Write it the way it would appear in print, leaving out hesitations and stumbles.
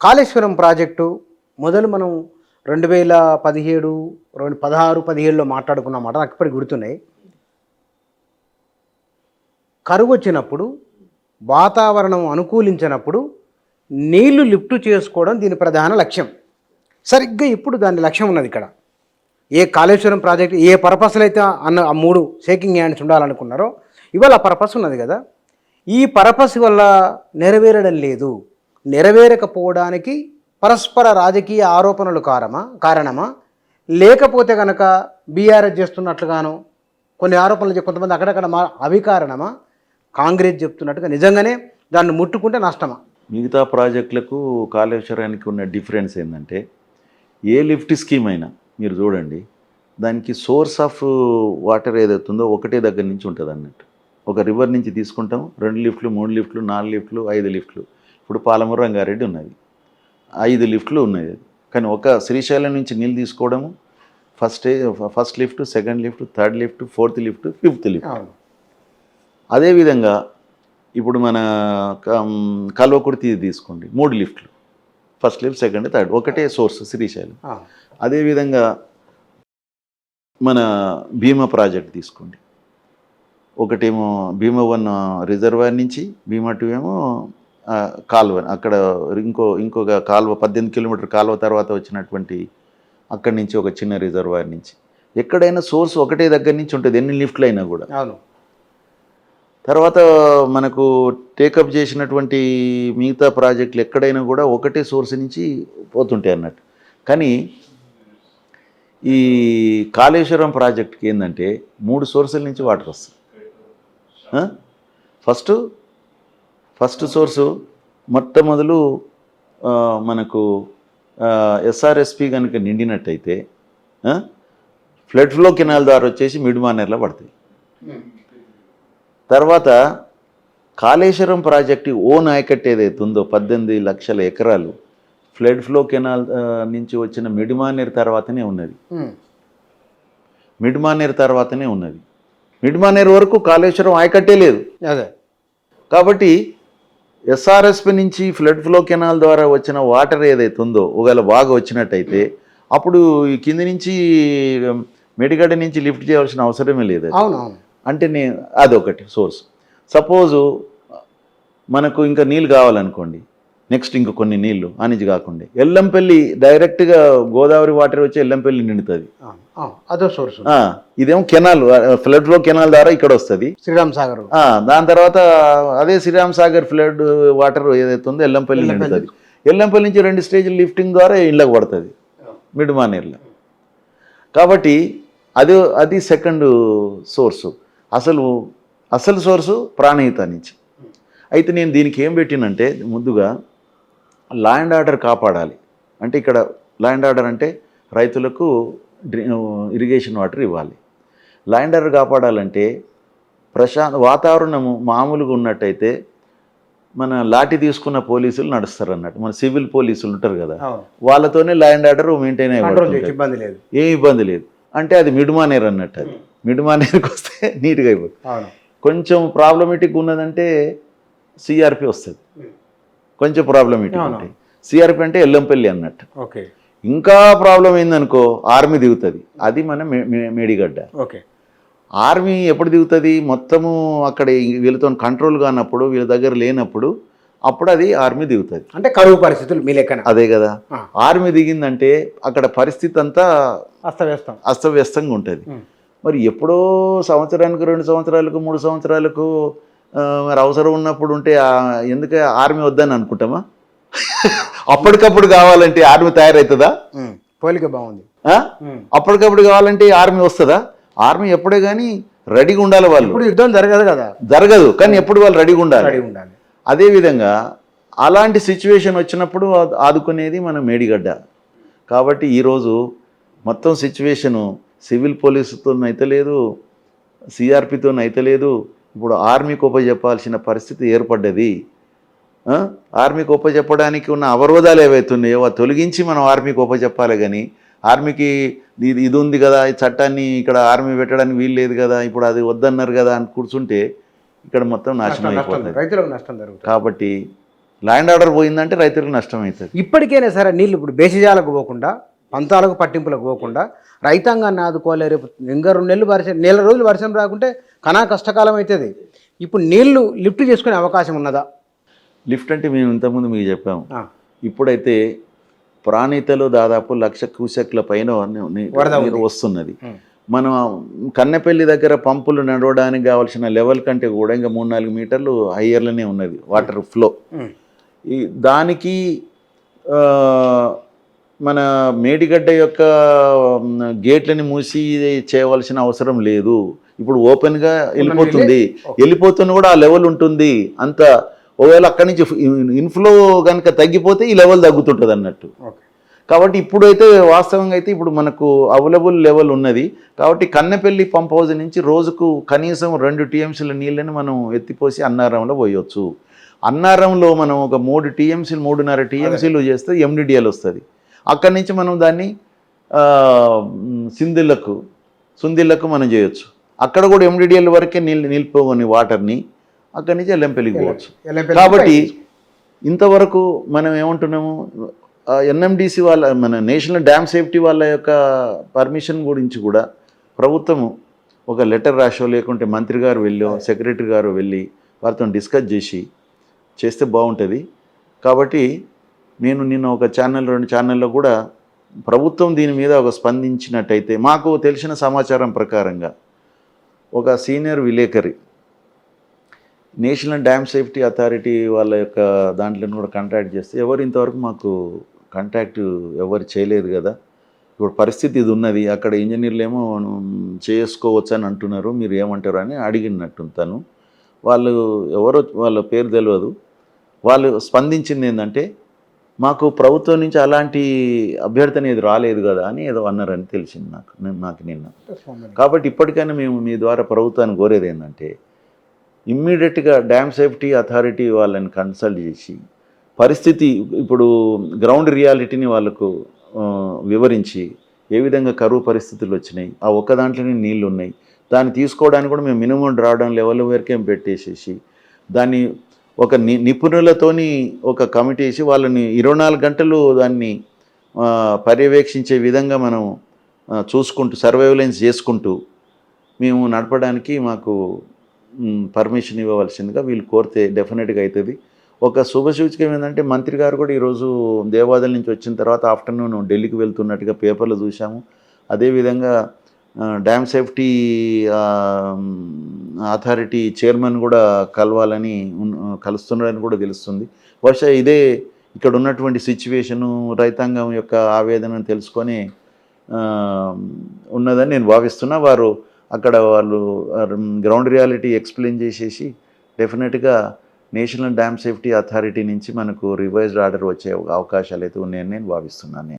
Kaleshwaram project మొదలు మనం 2017, 16, 17లో మాట్లాడుకున్న మాట నాకు ఇప్పటికి గుర్తున్నాయి. కరువు వచ్చినప్పుడు, వాతావరణం అనుకూలించినప్పుడు నీళ్లు లిఫ్ట్ చేసుకోవడం దీని ప్రధాన లక్ష్యం. సరిగ్గా ఇప్పుడు దాని లక్ష్యం ఉన్నది ఇక్కడ. ఏ కాళేశ్వరం ప్రాజెక్టు ఏ పర్పస్లో అయితే అన్న ఆ 3 షేకింగ్ హ్యాండ్స్ ఉండాలనుకున్నారో ఇవాళ ఆ పర్పస్ ఉన్నది కదా. ఈ పర్పస్ వల్ల నెరవేరడం లేదు. నెరవేరకపోవడానికి పరస్పర రాజకీయ ఆరోపణలు కారణమా, లేకపోతే కనుక బీఆర్ఎస్ చేస్తున్నట్లుగానో కొన్ని ఆరోపణలు కొంతమంది అక్కడక్కడ అవి కారణమా, కాంగ్రెస్ చెప్తున్నట్టుగా నిజంగానే దాన్ని ముట్టుకుంటే నష్టమా? మిగతా ప్రాజెక్టులకు కాళేశ్వరానికి ఉన్న డిఫరెన్స్ ఏంటంటే, ఏ లిఫ్ట్ స్కీమ్ అయినా మీరు చూడండి, దానికి సోర్స్ ఆఫ్ వాటర్ ఏదైతుందో ఒకటే దగ్గర నుంచి ఉంటుంది అన్నట్టు. ఒక రివర్ నుంచి తీసుకుంటాం, 2 లిఫ్ట్లు, 3 లిఫ్ట్లు, 4 లిఫ్ట్లు, 5 లిఫ్ట్లు. ఇప్పుడు పాలమూరు రంగారెడ్డి ఉన్నది, 5 లిఫ్ట్లు ఉన్నాయి. కానీ ఒక శ్రీశైలం నుంచి నీళ్ళు తీసుకోవడము first lift, second lift, third lift, fourth lift, fifth lift. అదేవిధంగా ఇప్పుడు మన కల్వకుర్తి తీసుకోండి, 3 లిఫ్ట్లు, ఫస్ట్ లిఫ్ట్, సెకండ్, థర్డ్, ఒకటే సోర్స్ శ్రీశైలం. అదేవిధంగా మన భీమా ప్రాజెక్ట్ తీసుకోండి, ఒకటేమో భీమా 1 రిజర్వాయర్ నుంచి, భీమా 2 ఏమో కాలువ, అక్కడ ఇంకొక కాలువ 18 కిలోమీటర్ కాలువ తర్వాత వచ్చినటువంటి అక్కడి నుంచి ఒక చిన్న రిజర్వాయర్ నుంచి. ఎక్కడైనా సోర్స్ ఒకటే దగ్గర నుంచి ఉంటుంది, ఎన్ని లిఫ్ట్లు అయినా కూడా. తర్వాత మనకు టేకప్ చేసినటువంటి మిగతా ప్రాజెక్టులు ఎక్కడైనా కూడా ఒకటే సోర్స్ నుంచి పోతుంటాయి అన్నట్టు. కానీ ఈ కాళేశ్వరం ప్రాజెక్ట్కి ఏంటంటే 3 సోర్సుల నుంచి వాటర్ వస్తుంది. ఫస్ట్ సోర్సు మొట్టమొదలు మనకు ఎస్ఆర్ఎస్పి కనుక నిండినట్టయితే ఫ్లడ్ ఫ్లో కెనాల్ ద్వారా వచ్చేసి మిడ్ మానేర్లో పడతాయి. తర్వాత కాళేశ్వరం ప్రాజెక్టు ఓన్ ఆయకట్టు ఏదైతే ఉందో 18 లక్షల ఎకరాలు ఫ్లడ్ ఫ్లో కెనాల్ నుంచి వచ్చిన మిడ్ మానేర్ తర్వాతనే ఉన్నది. మిడ్ మానేర్ వరకు కాళేశ్వరం ఆయకట్టే లేదు. అదే కాబట్టి ఎస్ఆర్ఎస్పి నుంచి ఫ్లడ్ ఫ్లో కెనాల్ ద్వారా వచ్చిన వాటర్ ఏదైతే ఉందో ఒకవేళ బాగా వచ్చినట్టయితే అప్పుడు ఈ కింది నుంచి మెడిగడ్డ నుంచి లిఫ్ట్ చేయాల్సిన అవసరమే లేదు. అవునవును. అంటే అదొకటి సోర్స్. సపోజు మనకు ఇంకా నీళ్ళు కావాలనుకోండి, నెక్స్ట్ ఇంక కొన్ని నీళ్లు అనేది కాకుండా ఎల్లంపల్లి డైరెక్ట్గా గోదావరి వాటర్ వచ్చి ఎల్లంపల్లి నిండుతుంది, అదో సోర్స్. ఇదేమో కెనాల్, ఫ్లడ్ ఫ్లో కెనాల్ ద్వారా ఇక్కడ వస్తుంది శ్రీరామ్ సాగర్. దాని తర్వాత అదే శ్రీరామ్ సాగర్ ఫ్లడ్ వాటర్ ఏదైతే ఉందో ఎల్లంపల్లి నిండుతుంది. ఎల్లంపల్లి నుంచి 2 స్టేజ్లు లిఫ్టింగ్ ద్వారా ఇళ్ళకి పడుతుంది మిడ్ మానేర్లో. కాబట్టి అది సెకండ్ సోర్సు. అసలు సోర్సు ప్రాణహిత నుంచి. అయితే నేను దీనికి ఏం పెట్టినంటే, ముందుగా లా అండ్ ఆర్డర్ కాపాడాలి. అంటే ఇక్కడ లా అండ్ ఆర్డర్ అంటే రైతులకు ఇరిగేషన్ వాటర్ ఇవ్వాలి. లా అండ్ ఆర్డర్ కాపాడాలంటే వాతావరణము మామూలుగా ఉన్నట్టయితే మన లాఠీ తీసుకున్న పోలీసులు నడుస్తారు అన్నట్టు. మన సివిల్ పోలీసులు ఉంటారు కదా, వాళ్ళతోనే లా అండ్ ఆర్డర్ మెయింటైన్ అయ్యే ఏం ఇబ్బంది లేదు. అంటే అది మిడ్ మానేర్ అన్నట్టు. అది మిడ్ మానేర్కి వస్తే నీట్గా అయిపోతుంది. కొంచెం ప్రాబ్లమేటిక్ ఉన్నదంటే సిఆర్పి వస్తుంది, కొంచెం ప్రాబ్లమేటిక్ ఉంటాయి. సిఆర్పి అంటే ఎల్లంపల్లి అన్నట్టు. ఇంకా ప్రాబ్లం ఏందనుకో ఆర్మీ దిగుతుంది, అది మన మేడిగడ్డ. ఆర్మీ ఎప్పుడు దిగుతుంది, మొత్తము అక్కడ వీళ్ళతో కంట్రోల్ కానప్పుడు, వీళ్ళ దగ్గర లేనప్పుడు, అప్పుడు అది ఆర్మీ దిగుతుంది. అంటే కరువు పరిస్థితులు మీ లెక్కన. అదే కదా, ఆర్మీ దిగిందంటే అక్కడ పరిస్థితి అంతా అస్తవ్యస్తంగా ఉంటుంది. మరి ఎప్పుడో సంవత్సరానికి 2 సంవత్సరాలకు 3 సంవత్సరాలకు మరి అవసరం ఉన్నప్పుడు ఉంటే ఎందుకు ఆర్మీ వద్దని అనుకుంటామా? అప్పటికప్పుడు కావాలంటే ఆర్మీ తయారవుతుందా? పోలిక బాగుంది. అప్పటికప్పుడు కావాలంటే ఆర్మీ వస్తుందా? ఆర్మీ ఎప్పుడే కానీ రెడీగా ఉండాలి. వాళ్ళు యుద్ధం జరగదు కానీ ఎప్పుడు వాళ్ళు రెడీగా ఉండాలి. అదేవిధంగా అలాంటి సిచ్యువేషన్ వచ్చినప్పుడు ఆదుకునేది మన మేడిగడ్డ. కాబట్టి ఈరోజు మొత్తం సిచ్యువేషను సివిల్ పోలీసుతో అయితే లేదు, సిఆర్పితో అయితే లేదు. ఇప్పుడు ఆర్మీకి ఉపజెప్పాల్సిన పరిస్థితి ఏర్పడ్డది. ఆర్మీకి ఉపజెప్పడానికి ఉన్న అవరోధాలు ఏవైతున్నాయో అవి తొలగించి మనం ఆర్మీకి ఉపజెప్పాలి. కానీ ఆర్మీకి ఇది ఉంది కదా, ఈ చట్టాన్ని ఇక్కడ ఆర్మీ పెట్టడానికి వీలు లేదు కదా, ఇప్పుడు అది వద్దన్నారు కదా అని కూర్చుంటే ఇక్కడ మొత్తం నాశనం అయిపోతుంది. రైతులకు నష్టం జరుగుతుంది. కాబట్టి ల్యాండ్ ఆర్డర్ పోయిందంటే రైతులకు నష్టం అవుతుంది. ఇప్పటికైనా సరే నీళ్ళు ఇప్పుడు బేసిజాలకు పోకుండా పంతాలకు పట్టింపులకు పోకుండా రైతాంగాన్ని ఆదుకోవాలి. రేపు ఇంకా 2 నెలలు వర్షం, నెల రోజులు వర్షం రాకుంటే కనా కష్టకాలం అవుతుంది. ఇప్పుడు నీళ్లు లిఫ్ట్ చేసుకునే అవకాశం ఉన్నదా? లిఫ్ట్ అంటే మేము ఇంతకుముందు మీకు చెప్పాము. ఆ, ఇప్పుడైతే ప్రాణితలో దాదాపు 1,00,000 క్యూసెక్ల పైన వరద ఉంది. నీరు వస్తున్నది. ఉం. మనం కన్నెపల్లి దగ్గర పంపులు నడవడానికి కావాల్సిన లెవెల్ కంటే కూడా ఇంకా 3-4 మీటర్లు హయ్యర్లోనే ఉన్నది వాటర్ ఫ్లో. ఉం. దానికి మన మేడిగడ్డ యొక్క గేట్లని మూసి చేయవలసిన అవసరం లేదు. ఇప్పుడు ఓపెన్గా వెళ్ళిపోతుంది. వెళ్ళిపోతున్న కూడా ఆ లెవెల్ ఉంటుంది అంత. ఒకవేళ అక్కడి నుంచి ఇన్ఫ్లో కనుక తగ్గిపోతే ఈ లెవెల్ తగ్గుతుంటుంది అన్నట్టు. ఓకే. కాబట్టి ఇప్పుడైతే వాస్తవంగా అయితే ఇప్పుడు మనకు అవైలబుల్ లెవెల్ ఉన్నది. కాబట్టి కన్నెపల్లి పంప్ హౌస్ నుంచి రోజుకు కనీసం 2 టీఎంసీల నీళ్ళని మనం ఎత్తిపోసి అన్నారంలో పోయొచ్చు. అన్నారంలో మనం ఒక 3 టీఎంసీలు 3.5 టీఎంసీలు చేస్తే ఎండిడిఎల్ వస్తుంది. అక్కడి నుంచి మనం దాన్ని సుందిళ్లకు మనం చేయొచ్చు. అక్కడ కూడా ఎండిడిఎల్ వరకే నిలిపోని వాటర్ని అక్కడి నుంచి ఎల్లంపల్లికి పోవచ్చు. కాబట్టి ఇంతవరకు మనం ఏమంటున్నాము, ఎన్ఎండిసి వాళ్ళ మన నేషనల్ డ్యామ్ సేఫ్టీ వాళ్ళ యొక్క పర్మిషన్ గురించి కూడా ప్రభుత్వము ఒక లెటర్ రాసో లేకుంటే మంత్రి గారు వెళ్ళో సెక్రటరీ గారు వెళ్ళి వారితో డిస్కస్ చేస్తే బాగుంటుంది. కాబట్టి నేను నిన్న ఒక ఛానల్ 2 ఛానల్లో కూడా ప్రభుత్వం దీని మీద ఒక స్పందించినట్టయితే, మాకు తెలిసిన సమాచారం ప్రకారంగా ఒక సీనియర్ విలేకరి నేషనల్ డ్యామ్ సేఫ్టీ అథారిటీ వాళ్ళ యొక్క దాంట్లో కూడా కాంటాక్ట్ చేస్తే ఎవరు ఇంతవరకు మాకు కాంటాక్ట్ ఎవరు చేయలేదు కదా, ఇప్పుడు పరిస్థితి ఇది ఉన్నది, అక్కడ ఇంజనీర్లు ఏమో చేసుకోవచ్చు అని అంటున్నారు, మీరు ఏమంటారు అని అడిగినట్టు తను. వాళ్ళు ఎవరో వాళ్ళ పేరు తెలియదు. వాళ్ళు స్పందించింది ఏంటంటే, మాకు ప్రభుత్వం నుంచి అలాంటి అభ్యర్థన ఏది రాలేదు కదా అని ఏదో అన్నారని తెలిసింది నాకు నిన్న. కాబట్టి ఇప్పటికైనా మేము మీ ద్వారా ప్రభుత్వాన్ని కోరేది ఏంటంటే, ఇమ్మీడియట్గా డ్యామ్ సేఫ్టీ అథారిటీ వాళ్ళని కన్సల్ట్ చేసి పరిస్థితి ఇప్పుడు గ్రౌండ్ రియాలిటీని వాళ్ళకు వివరించి ఏ విధంగా కరువు పరిస్థితులు వచ్చినాయి, ఆ ఒక్క దాంట్లోనే నీళ్ళు ఉన్నాయి, దాన్ని తీసుకోవడానికి కూడా మేము మినిమం డ్రాడౌన్ లెవెల్ వరకే పెట్టేసేసి దాన్ని ఒక నిపుణులతోని ఒక కమిటీ వేసి వాళ్ళని 24 గంటలు దాన్ని పర్యవేక్షించే విధంగా మనం చూసుకుంటూ సర్వైలెన్స్ చేసుకుంటూ మేము నడపడానికి మాకు పర్మిషన్ ఇవ్వవలసిందిగా వీళ్ళు కోరితే డెఫినెట్గా అవుతుంది. ఒక శుభసూచకం ఏంటంటే, మంత్రి గారు కూడా ఈరోజు దేవాదాల నుంచి వచ్చిన తర్వాత ఆఫ్టర్నూన్ ఢిల్లీకి వెళ్తున్నట్టుగా పేపర్లో చూసాము. అదేవిధంగా డ్యామ్ సేఫ్టీ అథారిటీ చైర్మన్ కూడా కలుస్తున్నారని కూడా తెలుస్తుంది. బహుశా ఇదే ఇక్కడ ఉన్నటువంటి సిచ్యువేషను రైతాంగం యొక్క ఆవేదనను తెలుసుకొని ఉన్నదని నేను భావిస్తున్నా. వాళ్ళు గ్రౌండ్ రియాలిటీ ఎక్స్ప్లెయిన్ చేసేసి డెఫినెట్గా నేషనల్ డ్యామ్ సేఫ్టీ అథారిటీ నుంచి మనకు రివైజ్డ్ ఆర్డర్ వచ్చే అవకాశాలు అయితే ఉన్నాయని నేను భావిస్తున్నాను.